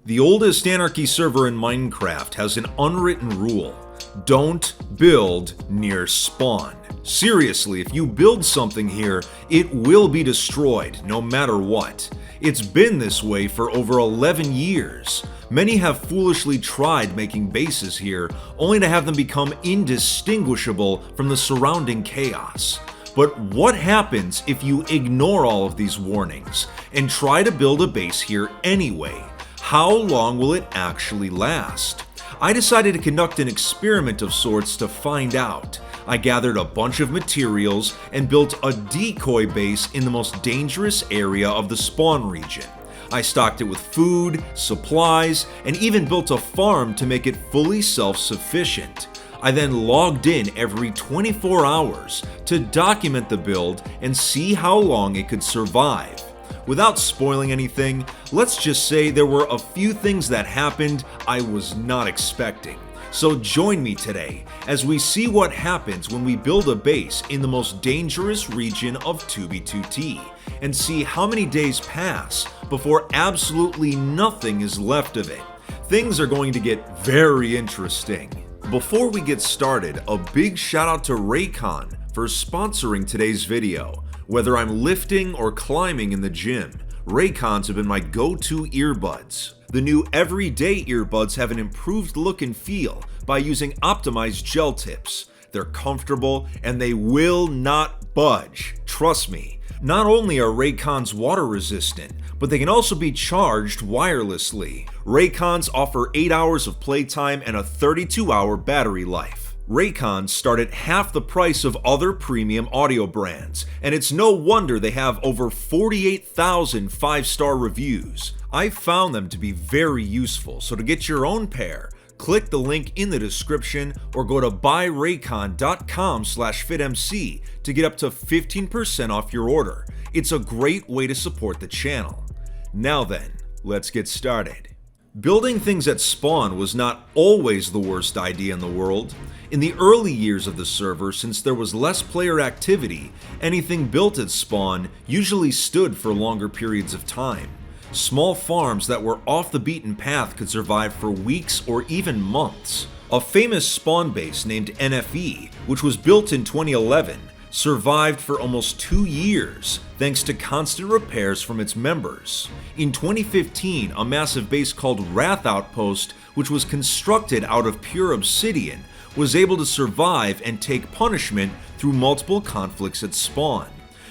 The oldest Anarchy server in Minecraft has an unwritten rule: don't build near spawn. Seriously, if you build something here, it will be destroyed, no matter what. It's been this way for over 11 years. Many have foolishly tried making bases here, only to have them become indistinguishable from the surrounding chaos. But what happens if you ignore all of these warnings and try to build a base here anyway? How long will it actually last? I decided to conduct an experiment of sorts to find out. I gathered a bunch of materials and built a decoy base in the most dangerous area of the spawn region. I stocked it with food, supplies, and even built a farm to make it fully self-sufficient. I then logged in every 24 hours to document the build and see how long it could survive. Without spoiling anything, let's just say there were a few things that happened I was not expecting. So join me today as we see what happens when we build a base in the most dangerous region of 2b2t, and see how many days pass before absolutely nothing is left of it. Things are going to get very interesting. Before we get started, a big shout out to Raycon for sponsoring today's video. Whether I'm lifting or climbing in the gym, Raycons have been my go-to earbuds. The new everyday earbuds have an improved look and feel by using optimized gel tips. They're comfortable and they will not budge, trust me. Not only are Raycons water resistant, but they can also be charged wirelessly. Raycons offer 8 hours of playtime and a 32-hour battery life. Raycons start at half the price of other premium audio brands, and it's no wonder they have over 48,000 5-star reviews. I found them to be very useful, so to get your own pair, click the link in the description or go to buyraycon.com/FitMC to get up to 15% off your order. It's a great way to support the channel. Now then, let's get started. Building things at spawn was not always the worst idea in the world. In the early years of the server, since there was less player activity, anything built at spawn usually stood for longer periods of time. Small farms that were off the beaten path could survive for weeks or even months. A famous spawn base named NFE, which was built in 2011, survived for almost 2 years thanks to constant repairs from its members. In 2015, a massive base called Wrath Outpost, which was constructed out of pure obsidian, was able to survive and take punishment through multiple conflicts at spawn.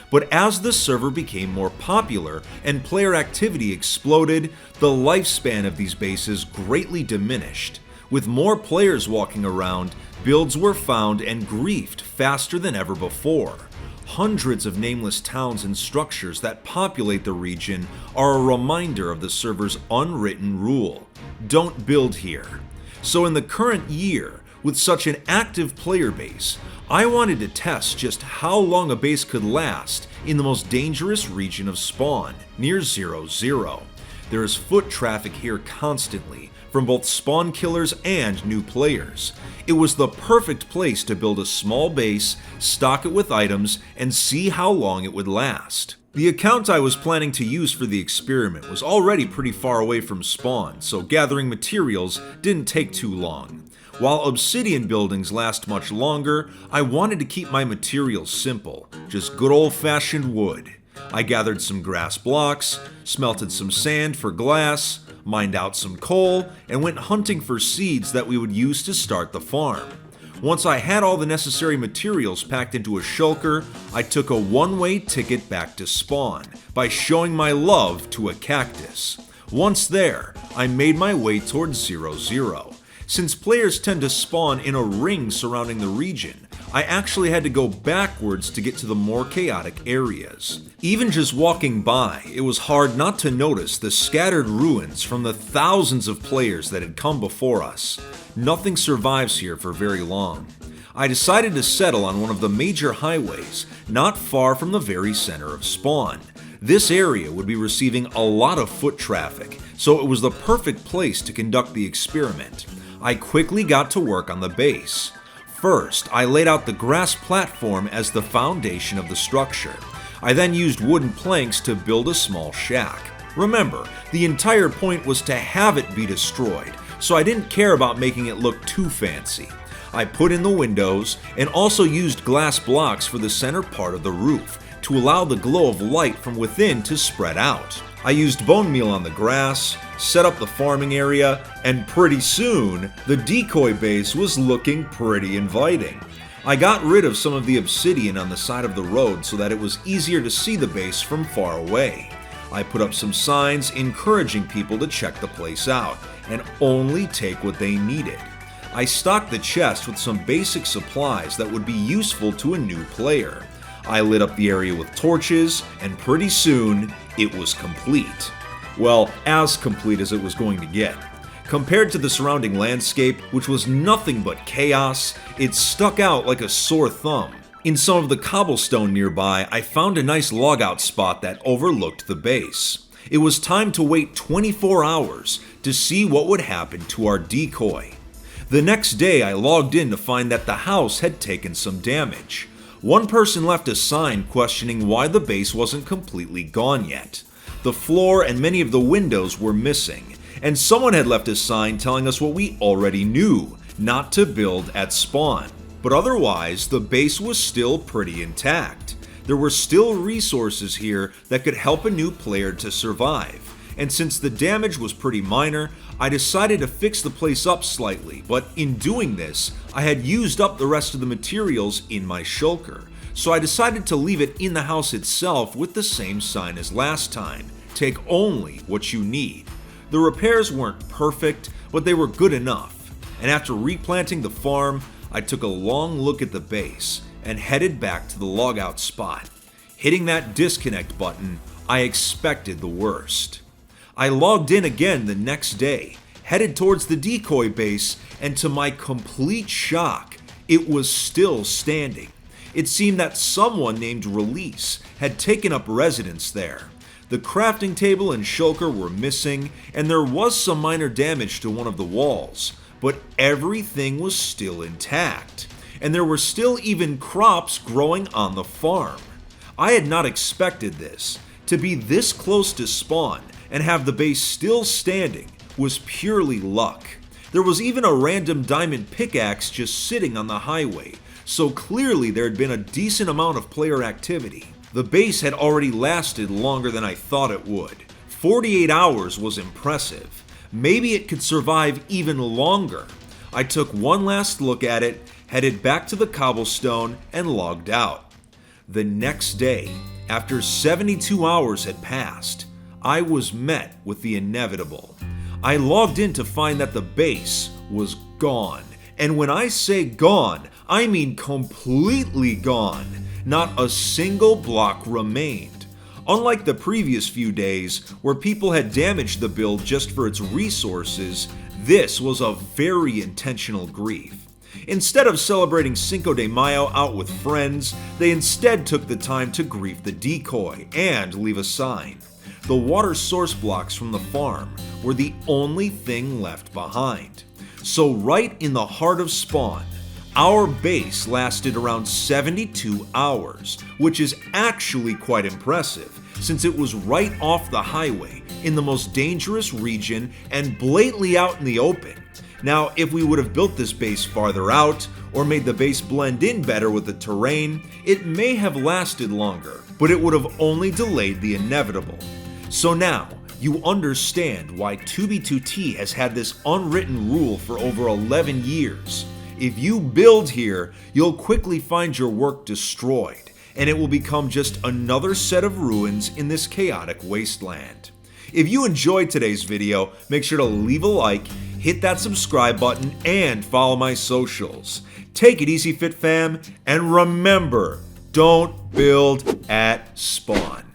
But as the server became more popular and player activity exploded, the lifespan of these bases greatly diminished. With more players walking around, builds were found and griefed faster than ever before. Hundreds of nameless towns and structures that populate the region are a reminder of the server's unwritten rule: don't build here. So in the current year, with such an active player base, I wanted to test just how long a base could last in the most dangerous region of spawn, near 0-0. There is foot traffic here constantly, from both spawn killers and new players. It was the perfect place to build a small base, stock it with items, and see how long it would last. The account I was planning to use for the experiment was already pretty far away from spawn, so gathering materials didn't take too long. While obsidian buildings last much longer, I wanted to keep my materials simple, just good old-fashioned wood. I gathered some grass blocks, smelted some sand for glass, mined out some coal, and went hunting for seeds that we would use to start the farm. Once I had all the necessary materials packed into a shulker, I took a one-way ticket back to spawn by showing my love to a cactus. Once there, I made my way towards 0-0. Since players tend to spawn in a ring surrounding the region, I actually had to go backwards to get to the more chaotic areas. Even just walking by, it was hard not to notice the scattered ruins from the thousands of players that had come before us. Nothing survives here for very long. I decided to settle on one of the major highways, not far from the very center of spawn. This area would be receiving a lot of foot traffic, so it was the perfect place to conduct the experiment. I quickly got to work on the base. First, I laid out the grass platform as the foundation of the structure. I then used wooden planks to build a small shack. Remember, the entire point was to have it be destroyed, so I didn't care about making it look too fancy. I put in the windows and also used glass blocks for the center part of the roof to allow the glow of light from within to spread out. I used bone meal on the grass, set up the farming area, and pretty soon, the decoy base was looking pretty inviting. I got rid of some of the obsidian on the side of the road so that it was easier to see the base from far away. I put up some signs encouraging people to check the place out and only take what they needed. I stocked the chest with some basic supplies that would be useful to a new player. I lit up the area with torches, and pretty soon, it was complete. Well, as complete as it was going to get. Compared to the surrounding landscape, which was nothing but chaos, it stuck out like a sore thumb. In some of the cobblestone nearby, I found a nice logout spot that overlooked the base. It was time to wait 24 hours to see what would happen to our decoy. The next day, I logged in to find that the house had taken some damage. One person left a sign questioning why the base wasn't completely gone yet. The floor and many of the windows were missing, and someone had left a sign telling us what we already knew, not to build at spawn. But otherwise, the base was still pretty intact. There were still resources here that could help a new player to survive. And since the damage was pretty minor, I decided to fix the place up slightly, but in doing this, I had used up the rest of the materials in my shulker, so I decided to leave it in the house itself with the same sign as last time: take only what you need. The repairs weren't perfect, but they were good enough, and after replanting the farm, I took a long look at the base and headed back to the logout spot. Hitting that disconnect button, I expected the worst. I logged in again the next day, headed towards the decoy base, and to my complete shock, it was still standing. It seemed that someone named Release had taken up residence there. The crafting table and shulker were missing, and there was some minor damage to one of the walls, but everything was still intact, and there were still even crops growing on the farm. I had not expected this. To be this close to spawn and have the base still standing was purely luck. There was even a random diamond pickaxe just sitting on the highway, so clearly there had been a decent amount of player activity. The base had already lasted longer than I thought it would. 48 hours was impressive. Maybe it could survive even longer. I took one last look at it, headed back to the cobblestone, and logged out. The next day, after 72 hours had passed, I was met with the inevitable. I logged in to find that the base was gone. And when I say gone, I mean completely gone. Not a single block remained. Unlike the previous few days, where people had damaged the build just for its resources, this was a very intentional grief. Instead of celebrating Cinco de Mayo out with friends, they instead took the time to grief the decoy and leave a sign. The water source blocks from the farm were the only thing left behind. So right in the heart of spawn, our base lasted around 72 hours, which is actually quite impressive since it was right off the highway in the most dangerous region and blatantly out in the open. Now, if we would have built this base farther out or made the base blend in better with the terrain, it may have lasted longer, but it would have only delayed the inevitable. So now, you understand why 2b2t has had this unwritten rule for over 11 years. If you build here, you'll quickly find your work destroyed, and it will become just another set of ruins in this chaotic wasteland. If you enjoyed today's video, make sure to leave a like, hit that subscribe button, and follow my socials. Take it easy, Fit Fam, and remember, don't build at spawn.